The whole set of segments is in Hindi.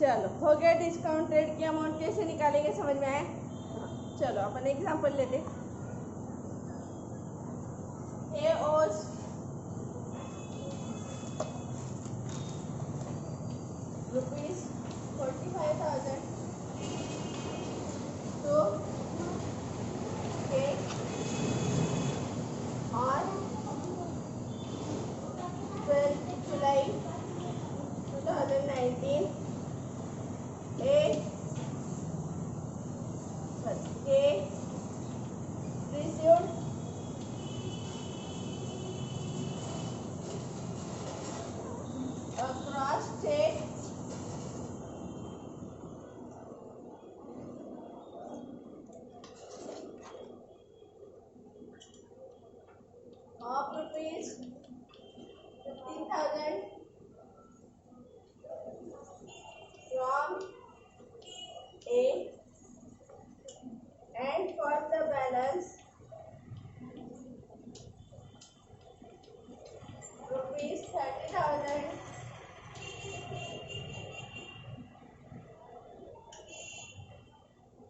चलो हो गया। डिस्काउंटेड की अमाउंट कैसे निकालेंगे समझ में आया? चलो अपन एग्जांपल लेते। ए ओज ₹45,000 to K on 12th July 2019. K received a cross check of ₹15,000 from A, and for the balance ₹30,000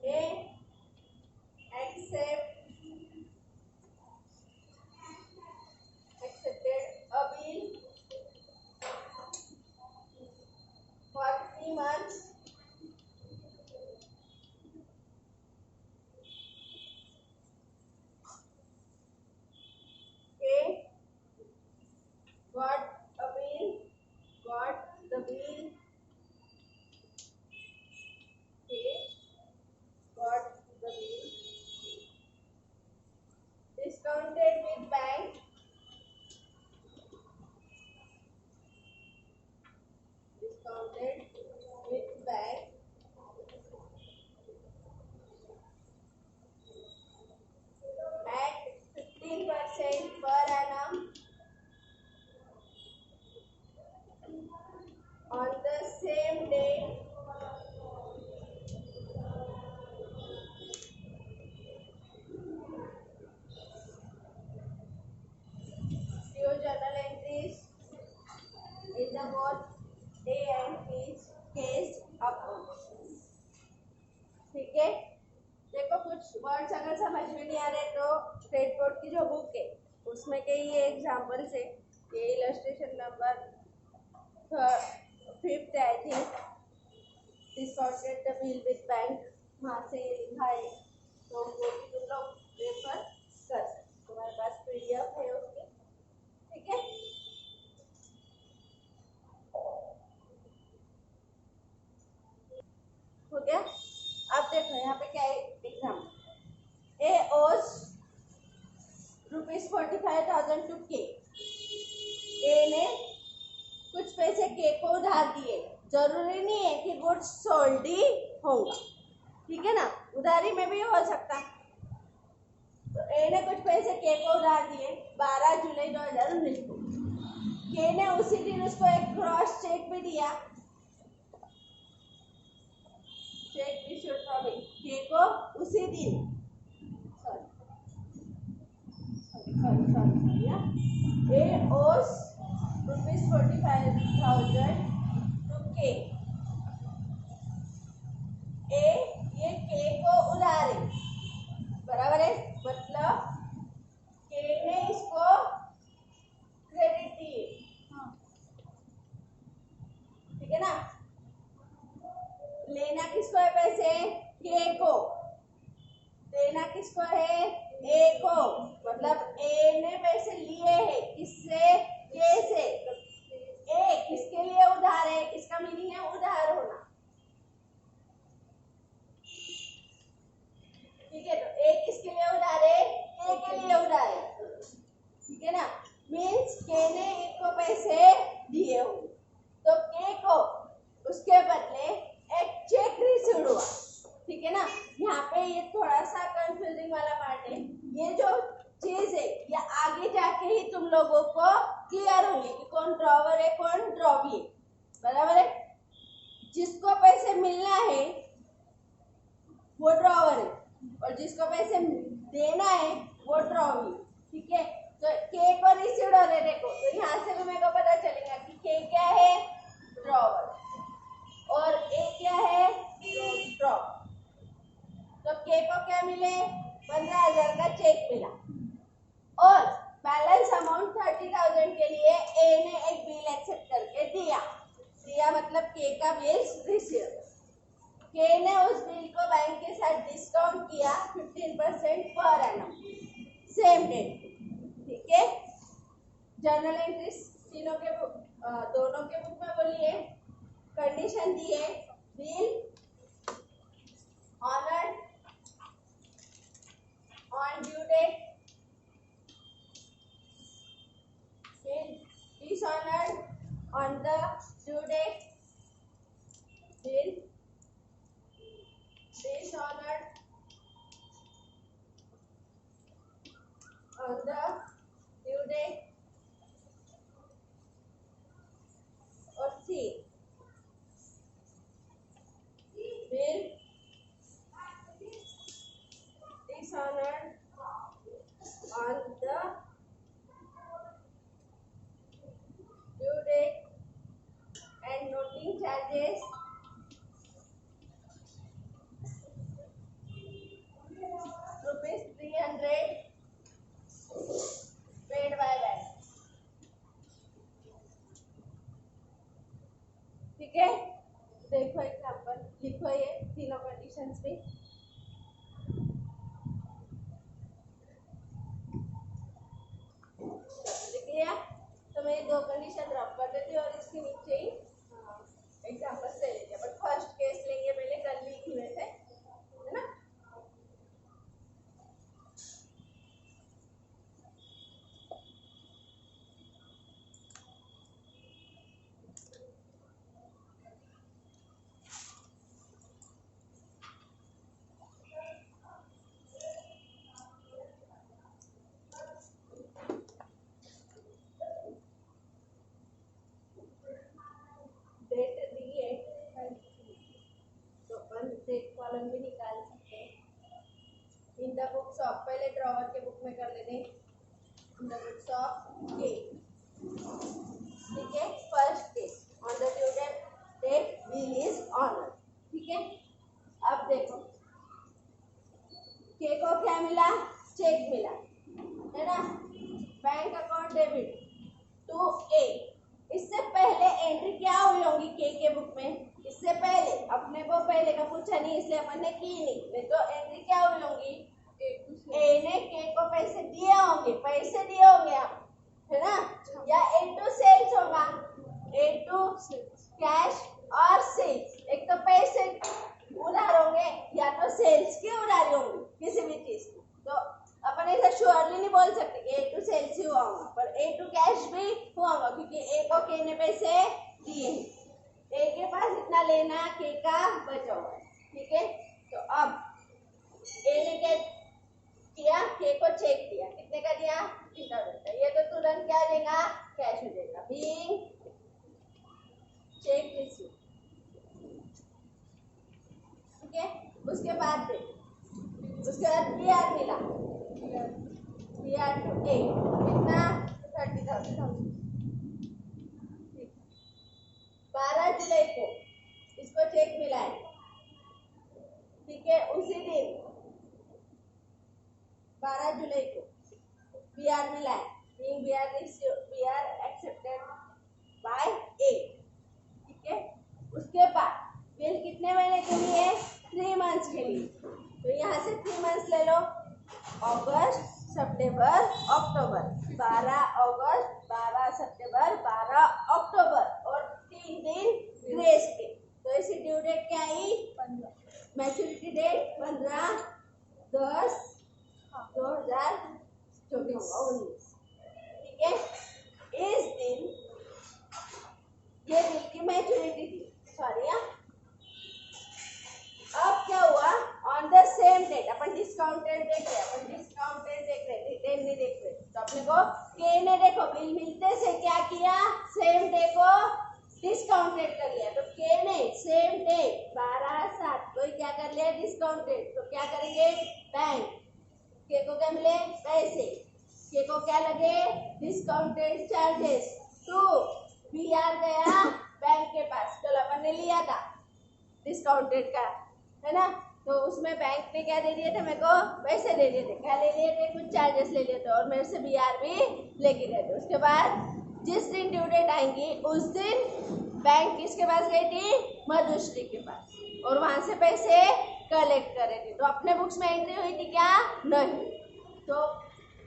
A accepted a bill for 3 months K got the bill K got the bill discounted with bank at 15% per annum on the same day your journal entries in the both A and case account। ठीक है, देखो कुछ वर्ड्स अगर समझ में नहीं आ रहे तो स्टेट बोर्ड की जो बुक है उसमें के ये एग्जाम्पल से ये illustration number 5th I think discounted the bill with bank वहाँ से लिखा है, तो वो भी तुम लोग रेफर कर सकते, तुम्हारे पास PDF है उसकी। ठीक है, हो गया। अब देखो यहाँ पे क्या है एग्जाम्पल। ए ओज ₹45,000 टू के। ए ने कुछ पैसे के को उधार दिए, जरूरी नहीं है कि गुड्स सोल्ड ही होगा, ठीक है ना, उधारी में भी हो सकता। तो ए ने कुछ पैसे के को उधार दिए 12 जुलाई 2019 को। के ने उसी दिन उसको एक क्रॉस चेक भी दिया, चेक इश्यूड फ्रॉम के को उसी दिन A owes ₹45,000 to K। A ये K को उधार है, बराबर है, मतलब K ने इसको क्रेडिट दिए, ठीक है ना। लेना किसको है पैसे? K को। देना किसको है? A को। मतलब A ने पैसे लिए हैं किससे? K से। A किसके लिए उधार है? इसका मीनिंग है उधार होना, ठीक है। तो A किसके लिए उधार है? K के लिए उधार है, ठीक है ना। मीन्स K ने इसको पैसे दिए हो, तो K को उसके बदले एक चेक रिसीव हुआ, ठीक है ना। यहाँ पे ये थोड़ा सा कंफ्यूजिंग वाला पार्ट है, ये जो चीज है ये आगे जाके ही तुम लोगों को क्लियर होगी कि कौन ड्रॉवर है कौन ड्रॉवी है, बराबर है। जिसको पैसे मिलना है वो ड्रॉवर है और जिसको पैसे देना है वो ड्रॉवी, ठीक है। तो के को रिसीव्ड हो रहे, देखो तो यहाँ से भी मेरे को पता चलेगा कि के क्या है? ड्रॉवर। और ए चेक मिला और बैलेंस अमाउंट 30,000 के लिए ए ने एक बिल एक्सेप्ट करके दिया मतलब के का बिल्स रिसीव। के ने उस बिल को बैंक के साथ डिस्काउंट किया 15% पर एनम सेम डेट। ठीक है, जर्नल एंट्रीज तीनों के दोनों के बुक में बोलिए। कंडीशन दी है bill honoured on due date, bill dishonored on the due date, bill dishonored on the due date और C bill dishonored on the due date and noting charges ₹300 paid by bank। ठीक है, देखो एग्जाम्पल लिखो ये तीनों कंडीशंस में। लिख लिया तो मैं दो कंडीशन रब कर देती हूँ और इसके नीचे ही एग्जाम्पल ले लेंगे। बट फर्स्ट केस लेंगे पहले, कल लिख हुए थे, है ना। डेट दी है तो अपन डेट कॉलम भी निकाल सकते हैं। इन द बुक्स ऑफ, पहले ड्रॉवर के बुक में कर लेते हैं। इन द बुक्स ऑफ के, ठीक है, first case on the due date bill is honoured. ठीक है, अब देखो के को क्या मिला, चेक मिला, है ना। बैंक अकाउंट डेबिट टू ए। इससे पहले एंट्री क्या हुई होंगी के बुक में, इससे पहले अपने को पहले का पूछा नहीं इसलिए अपन ने की नहीं तो एंट्री क्या हुई होंगी, ए ने के को पैसे दिए होंगे आप, है ना। या ए टू सेल्स होगा, ए टू कैश और सेल्स। एक तो पैसे उधार होंगे या तो सेल्स की उधारी होंगी किसी भी चीज की। तो अपन ऐसा श्योरली नहीं बोल सकते कि ए टू सेल्स ही हुआ होगा, पर ए टू कैश भी हुआ होगा क्योंकि ए को के ने पैसे दिए हैं। ए के पास इतना लेना के का बचा हुआ है। ठीक है, तो अब ए ने क्या किया, के को चेक दिया, कितने का दिया, 3,000 का। ये तो तुरंत क्या देगा, कैश हो जाएगा, बीइंग चेक रिसीव। ठीक है, उसके बाद बीआर मिला, बीआर टू ए कितना, 30,000। 12 जुलाई को इसको चेक मिला है। ठीक है, उसी दिन 12 जुलाई को बीआर मिला है, बीआर एक्सेप्टेड बाय ए। ठीक है, उसके बाद बिल कितने महीने के लिए, 3 मंथ्स के लिए। तो यहाँ से 3 मंथ्स ले लो, अगस्त सितंबर अक्टूबर, 12 अगस्त 12 सितंबर 12 अक्टूबर और 3 दिन ग्रेस के। तो इसी ड्यू डेट क्या आई, 15, मैच्योरिटी डेट 15/10/2024। ठीक है, इस दिन ये बिल की मैच्योरिटी थी, सॉरी। अब क्या हुआ, ऑन द सेम डेट अपन डिस्काउंटेड देख रहे, रिटेन नहीं देख रहे। तो अपने को के ने देखो बिल मिलते से क्या किया, सेम डे को डिस्काउंटेड कर लिया। तो के ने सेम डे 12/7 को क्या कर लिया, डिस्काउंटेड। तो क्या करेंगे, बैंक के को क्या मिले, पैसे, के को क्या लगे, डिस्काउंटेड चार्जेस टू बीआर गया बैंक के पास, कल अपन ने लिया था डिस्काउंटेड का, है ना। तो उसमें बैंक ने क्या दे दिए थे मेरे को, पैसे दे दिए थे। क्या ले लिए थे, कुछ चार्जेस ले लिए थे और मेरे से बीआर भी लेके गए थे। उसके बाद जिस दिन ड्यू डेट आएंगी उस दिन बैंक किसके पास गई थी, मधुश्री के पास, और वहां से पैसे कलेक्ट करे थे। तो अपने बुक्स में एंट्री हुई थी क्या, नहीं। तो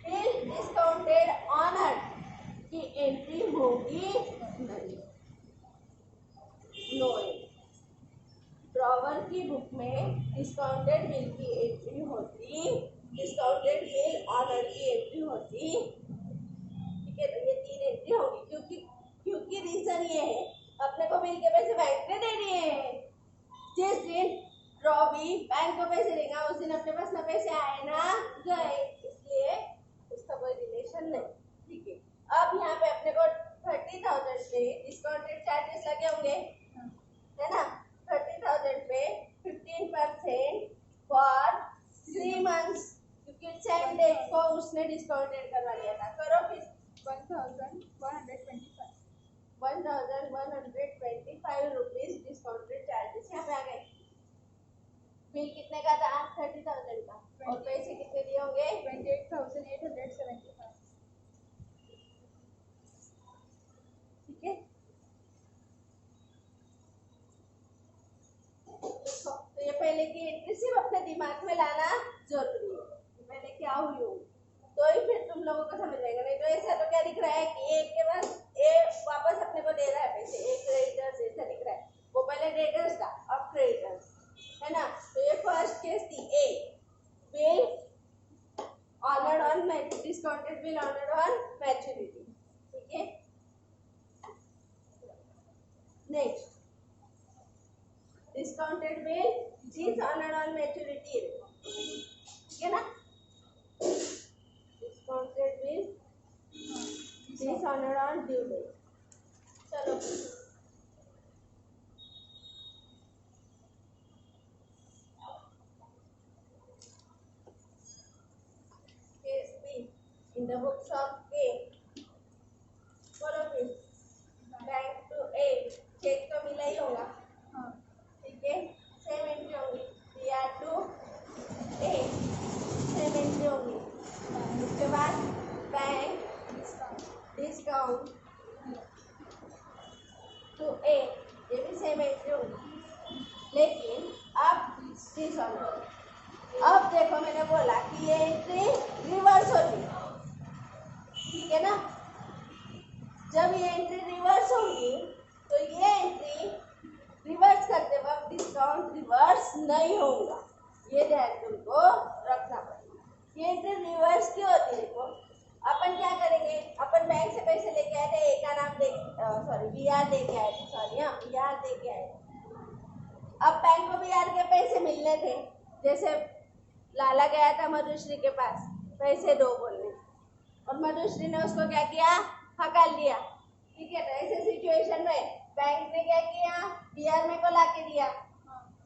बिल डिस्काउंटेड ऑनर की एंट्री होगी नहीं, नो। ड्रॉवर की बुक में डिस्काउंटेड बिल की एंट्री होती, डिस्काउंटेड बिल ऑनर की एंट्री होती, ठीक है। तो ये 3 एंट्री होगी, क्योंकि रीजन ये है अपने को बिल के पैसे बैंक ने दे दिए हैं। जिस दिन रॉबी बैंक को पैसे देगा उस दिन अपने पास ना पैसे आए ना गए, इसलिए उसका कोई रिलेशन नहीं, ठीक है। अब यहाँ पे अपने को 30,000 पे डिस्काउंटेड चार्जेस लगे होंगे, है ना। 30,000 पे 15% फॉर 3 मंथ्स, क्योंकि सेम डेट को उसने डिस्काउंटेड करवा लिया था। करो फिर 1,125 रुपीज डिस्काउंटेड चार्जेस यहाँ पे आ गए। बिल कितने का था, 30,000 का, और पैसे कितने दिए होंगे, 28,875। ठीक है। तो ये पहले की एंट्री सिर्फ अपने दिमाग में लाना जरूरी है, पहले क्या हुई हो, तो ही फिर तुम लोगों को समझ आएगा। नहीं तो ऐसा तो क्या दिख रहा है कि एक के पास ए वापस अपने को दे रहा है पैसे, एक क्रेडिटर्स ऐसा दिख रहा है, वो पहले डेटर्स था अब क्रेडिटर्स, है ना। तो ये फर्स्ट केस थी, a bill honoured on discounted bill honoured on maturity, ठीक है। Next, discounted bill is honoured on maturity, ठीक है ना। Discounted bill is honoured on due date. चलो case B, in the books of A, बोलो फिर, बैंक टू ए, चेक तो मिला ही होगा, ठीक है। सेम एंट्री होगी, BR to A, same entry होगी। उसके बाद बैंक डिस्काउंट टू ए, ये भी सेम एंट्री होगी, लेकिन अब डिसऑनर। अब देखो मैंने बोला कि ये एंट्री रिवर्स होती है, ठीक है ना। जब ये एंट्री रिवर्स होगी तो ये एंट्री रिवर्स करते वक्त डिस्काउंट रिवर्स नहीं होगा, ये ध्यान तुमको रखना पड़ेगा। ये एंट्री रिवर्स क्यों होती है, देखो अपन क्या करेंगे, अपन बैंक से पैसे लेके आए थे, ए का नाम दे, सॉरी बीआर दे के आए थे, सॉरी हाँ बीआर दे के आए थे। अब बैंक को बीआर के पैसे मिलने थे, जैसे लाला गया था मधुश्री के पास पैसे दो बोलने, और मधुश्री ने उसको क्या किया, हकाल दिया, ठीक है। तो ऐसे सिचुएशन में बैंक ने क्या किया, बीआर में को ला के दिया,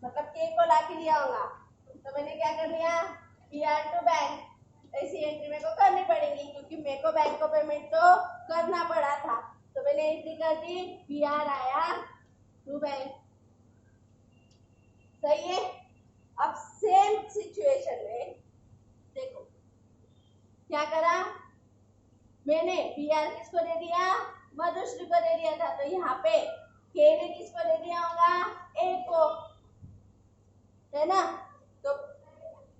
मतलब के को ला के दिया होगा, तो मैंने क्या कर लिया, बीआर टू बैंक, ऐसी एंट्री मेरे को करनी पड़ेगी क्योंकि मेरे को बैंक को पेमेंट तो करना पड़ा था, तो मैंने एंट्री कर दी, बीआर आया टू बैंक, सही है। अब सेम सिचुएशन में देखो क्या करा मैंने, बीआर किसको दे दिया, मधुश्री को दे दिया था, तो यहाँ पे के ने किसको दे दिया होगा, ए को, है ना। तो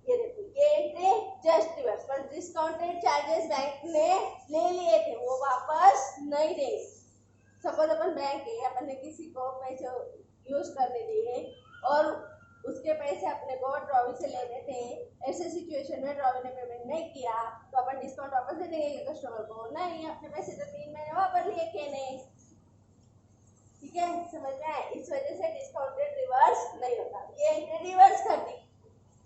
ये देखो ये एंट्री जस्ट रिवर्स, पर डिस्काउंटेड चार्जेस बैंक ने ले लिए थे वो वापस नहीं देंगे। सपोज अपन बैंक है, अपन ने किसी को पैसे यूज करने दिए और उसके पैसे अपने को ड्रॉवी से लेने थे, ऐसे सिचुएशन में ड्रॉवी ने पेमेंट नहीं किया तो अपन डिस्काउंट वापस दे देंगे कस्टमर को, नहीं अपने पैसे तो 3 महीने वापस लिए के नहीं, ठीक है। समझ में आए, इस वजह से डिस्काउंटेड रिवर्स नहीं होता, ये रिवर्स कर दी,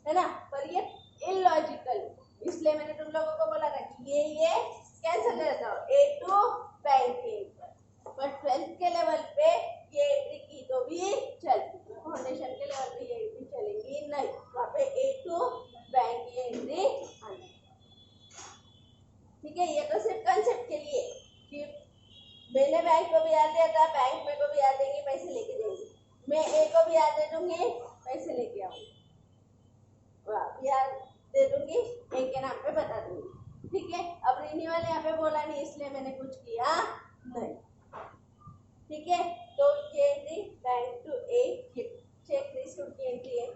है ना, पर ये इलॉजिकल, इसलिए मैंने तुम लोगों को बोला था कि ये कैंसिल कर देता हूँ, ए टू बैंक के ऊपर, पर 12th के लेवल पे ये एंट्री की तो भी चलती, फाउंडेशन के लेवल पे ये एंट्री चलेगी नहीं, वहाँ पे ए टू बैंक की एंट्री आनी, ठीक है। ये तो सिर्फ कंसेप्ट के लिए कि मैंने बैंक को भी याद दिया था, बैंक मेरे को भी याद देंगे, पैसे लेके देंगे, मैं ए को भी याद दे दूंगी, पैसे लेके आऊंगी, दे दूंगी, ए के नाम पे बता दूंगी। ठीक है, अब रिन्यूअल यहाँ पे बोला नहीं इसलिए मैंने कुछ किया नहीं। ठीक है, तो ये entry bank to A cheque received की एंट्री है।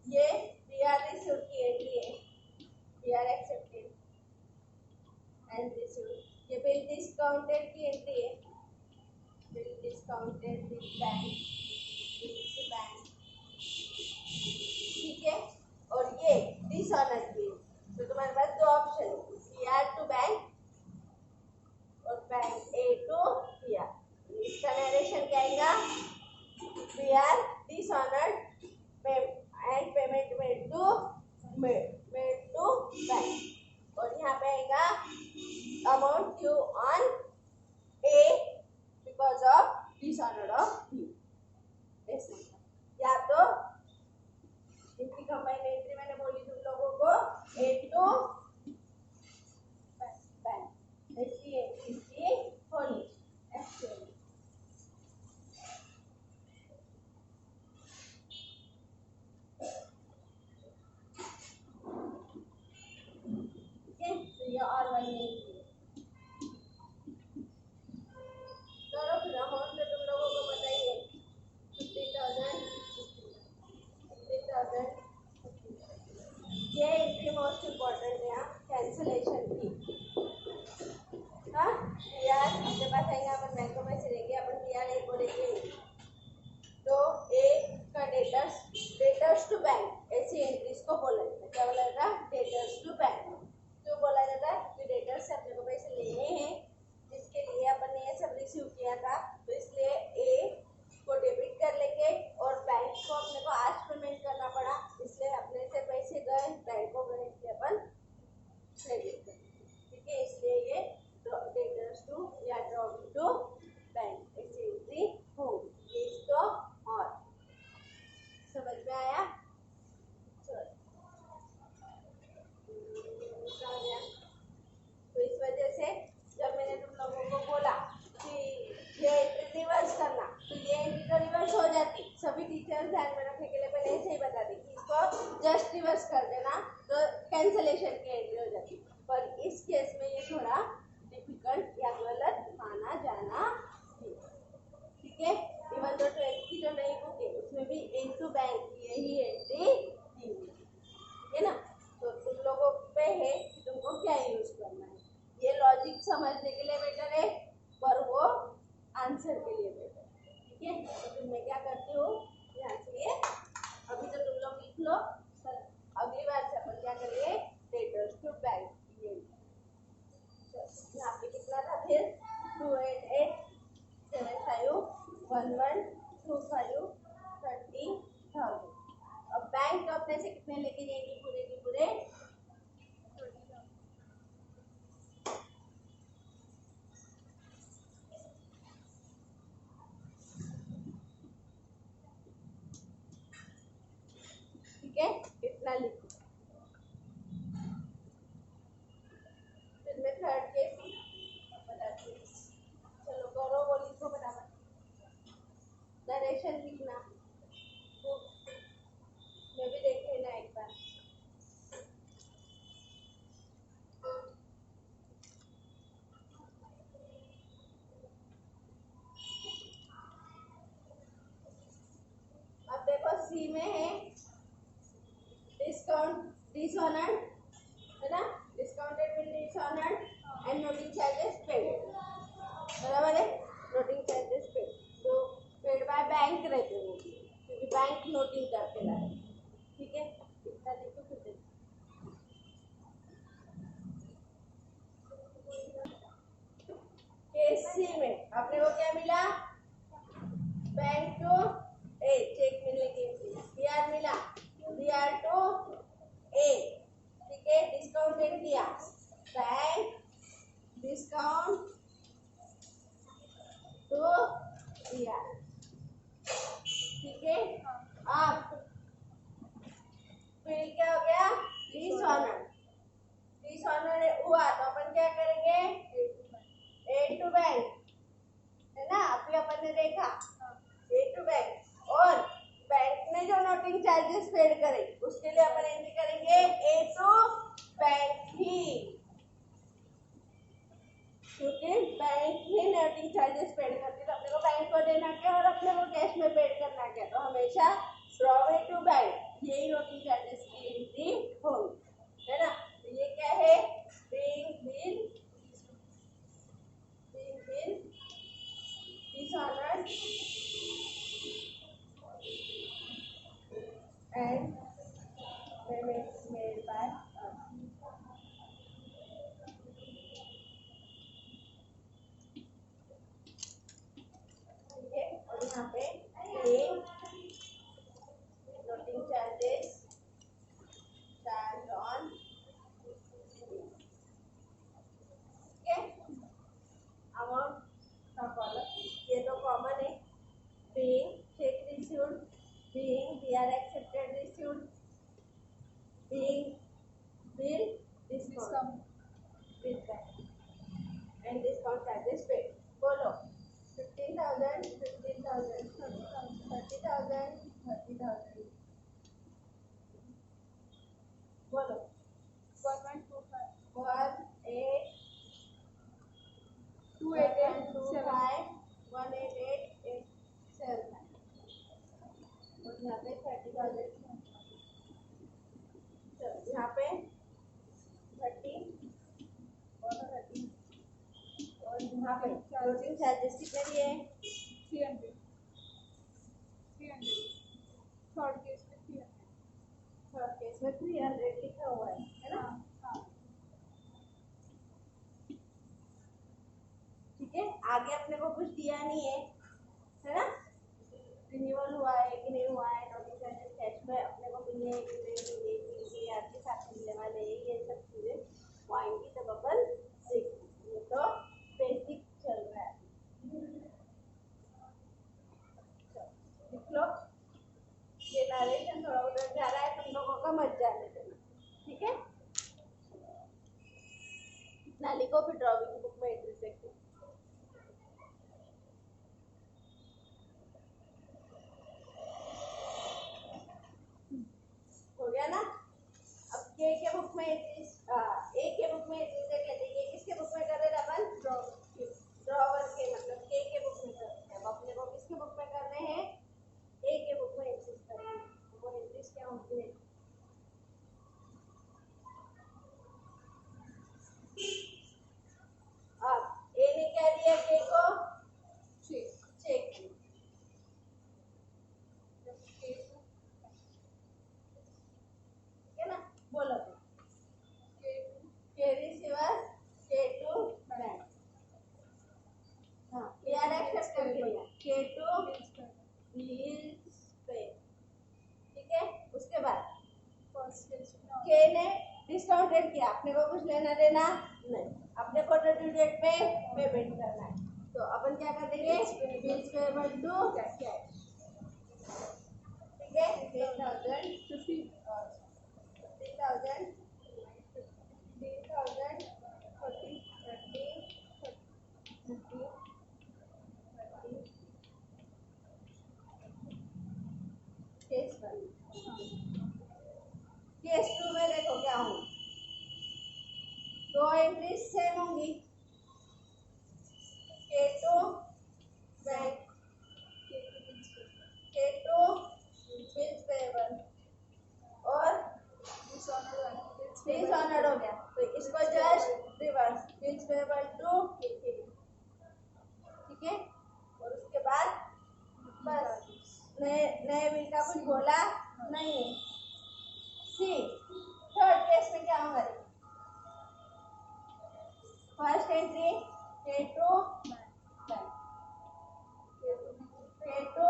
ये बीआर रिसीव्ड की एंट्री है, बीआर एक्सेप्टेड एंड रिसीव्ड। ये बिल डिस्काउंटेड की एंट्री है, बिल डिस्काउंटेड विद बैंक, ठीक है। और ये डिसऑनर्ड की, तो तुम्हारे पास दो ऑप्शन, बीआर टू बैंक और बैंक ए टू बीआर। इसका नरेशन क्या आएगा, BR dishonoured and payment made to bank, और यहाँ पे आएगा amount due on A because of dishonoured of B. या तो इनकी कंबाइंड एंट्री मैंने बोली तुम लोगों को, ए टू बैंक, इसकी एंट्री होनी एक्चुअली। ये और वाली एंट्री करो, फिर अमाउंट तो तुम लोगों को पता ही है, 50,000 50,000। ये एंट्री मोस्ट इम्पोर्टेंट है यहाँ, कैंसलेशन की। हाँ यार, अपने पास आएंगे अपन बैंक को पैसे देंगे, अपन यार एक को देंगे, तो ए का डेटर्स टू बैंक, ऐसी एंट्रीज को बोला जाता है। क्या बोला जाता है, डेटर्स टू बैंक। क्यों बोला जाता है, कि डेटर्स से अपने को पैसे लेने हैं, जिसके लिए अपन ने ये सब रिसीव किया था, तो इसलिए ए को डेबिट कर लेंगे और बैंक को अपने को आज पेमेंट करना पड़ा, इसलिए अपने से पैसे गए, बैंक को गए, इसलिए अपन क्रेडिट कर। ठीक है, इसलिए ये डेटर्स टू या ड्रॉप टू बैंक ऐसी एंट्री होगी। इसको और समझ में आया, तो इस वजह से जब मैंने तुम लोगों को बोला कि ये एंट्री रिवर्स करना, तो ये एंट्री तो रिवर्स हो जाती, सभी टीचर्स ध्यान में रखने के लिए पहले ऐसे ही बता दी कि इसको जस्ट रिवर्स कर देना तो कैंसलेशन की एंट्री हो जाती। पर इस केस में ये थोड़ा डिफिकल्ट या गलत माना जाना, ठीक है। इवन तो 12th की जो नई बुक है उसमें भी ए टू बैंक यही एंट्री दी हुई है ना, तो तुम लोगों पे है कि तुमको क्या यूज करना है। ये लॉजिक समझने के लिए बेटर है, पर वो आंसर के लिए बेटर, ठीक है। तो फिर मैं क्या करती हूँ, यहाँ से ये अभी तो तुम लोग लिख लो, अगली बार से अपन क्या करेंगे, डेटर्स टू बैंक। यहाँ पे कितना था फिर, 288751125 30,000। अब बैंक तो अपने से कितने लेके जाएगी, पूरे के पूरे 20,000। ठीक है, इतना लिखो। फिर मैं थर्ड केस बताती हूँ, चलो करो, वो लिखो बराबर, नरेशन लिखना, मैं भी देख लेना एक बार। अब देखो सी में है डिस्काउंट डिसऑनर्ड, है ना, discounted bill dishonoured and noting charges paid, बराबर है, नोटिंग चार्जेस पेड, तो पेड बाय बैंक रहते हैं क्योंकि बैंक नोटिंग करके लाए, ठीक है। इतना देखो फिर देखो, केस सी में अपने को क्या मिला, बैंक टू ए चेक मिलने की बीआर मिला, बीआर टू ए, ठीक है, डिस्काउंटेड किया, बैंक डिस्काउंट टू बीआर, ठीक है। अब फिर क्या हो गया, डिसऑनर्ड, डिसऑनर्ड हुआ तो अपन क्या करेंगे, ए टू बैंक, है ना, अभी अपन ने देखा ए टू बैंक, और बैंक ने जो नोटिस नोटिंग चार्जेस पेड करेंगे, उसके लिए अपन एंट्री करेंगे ए टू बैंक ही, क्योंकि बैंक ही नोटिंग चार्जेस पेड करती है, तो अपने को बैंक को देना क्या और अपने को कैश में पेड करना क्या, तो हमेशा ड्रॉवे टू बैंक यही नोटिंग चार्जेस की एंट्री होगी, है ना। तो ये क्या है, paying bill dishonored and payments made by us. ठीक है, और यहाँ पे नोटिंग चार्जेस चार्ज ऑन, ठीक है, अमाउंट का कॉलम ये तो कॉमन है, paying cheque received, paying BR accepted received, paying bill discount with that and discount charges paid. बोलो 15,000, 15,000, 30,000, 30,000. बोलो 1,125. 1,825, 1,888,700. और यहाँ पे 30,000. चलो यहाँ पे 30 और यहाँ पे क्लोजिंग चार्जेस कितने दिए हैं? 300. थर्ड केस में 300. थर्ड केस में 300 लिखा हुआ है ना। हाँ. ठीक है, आगे अपने को कुछ दिया नहीं है ना, रिन्यूअल हुआ है कि नहीं हुआ है, नोटिंग चार्जेस कैश में अपने को मिले कि नहीं मिले, कि आपके साथ मिलने वाले हैं, ये सब चीजें आएंगी तब अपन देखेंगे, तो बेसिक चल रहा है, लिख लो। ये नरेशन थोड़ा उधर जा रहा है, तुम लोगों का मत जाने देना, ठीक है ना, लिखो फिर ड्राइंग बुक में एंट्री देखो। हो गया ना। अब के बुक में एंट्रीज, ए के बुक में एंट्रीज देख लेते हैं, ये किसके बुक में कर रहे हैं अपन, ड्रॉवर के, मतलब के बुक में कर रहे हैं, अब अपने को किसके बुक में करने हैं, ए के बुक में एंट्रीज करनी है, वो एंट्रीज क्या होती है, अब ए ने क्या दिया के को, चेक, है ना, बोलो के रिसीवर के टू बैंक, हाँ याद एक्सेप्ट करके दिया के टू बिल्स पे, ठीक है। उसके बाद के ने डिस्काउंटेड किया, अपने को कुछ लेना देना नहीं, अपने को ड्यू डेट पे पेमेंट करना है, तो अपन क्या कर देंगे, बिल्स पेबल टू कैश, ठीक है, 10,000, 15,000, 15,000, 3,000, 30, 30, केस 1, केस 2 में देखो क्या होगा, दो एंट्रीज सेम होंगी, K to bank, K to bills payable और डिसऑनर्ड हो गया, तो इसको just reverse, bills payable to K, ठीक है, और उसके बाद बस नए बिल का कुछ बोला नहीं है। सी थर्ड केस में क्या होगा, फर्स्ट एंट्री के to bank, K to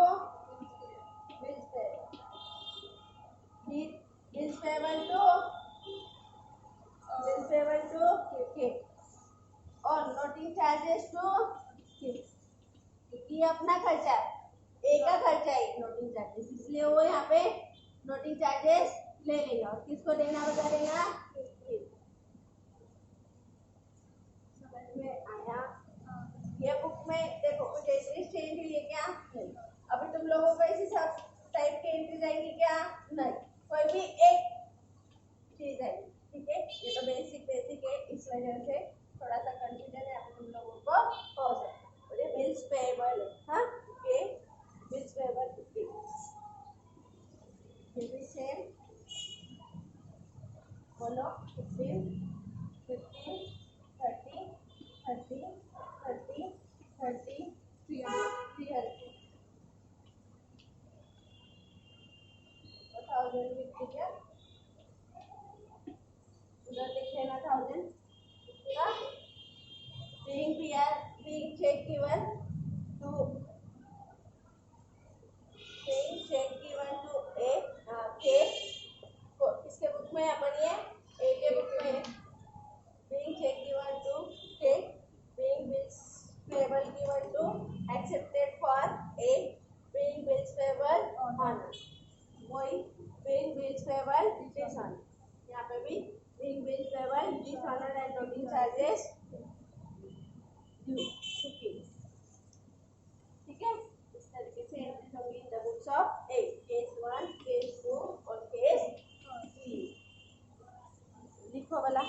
bills payable to के और नोटिंग चार्जेस टू के, क्योंकि ये अपना खर्चा है, ए का खर्चा है नोटिंग चार्जेस, इसलिए वो यहाँ पे नोटिंग चार्जेस ले लेगा और किसको देना बता देगा, समझ में आया। ये बुक में देखो कुछ एंट्रीज चेंज हुई है क्या, नहीं, अभी तुम लोगों को इसी सब टाइप के एंट्रीज आएंगी क्या, ठीक है, उधर लिख लेना 1000 का being check given to A K को किसके बुक में अपन ये A के बुक में being check given to K being bills payable given to accepted for A being bills payable on वही being bills payable dishonor यहाँ पे भी being bills payable dishonor and noting charges due to K ठीक है। इस तरीके से एंट्रीज होंगी इन the books of A case 1 case 2 और केस 3 लिखो वाला।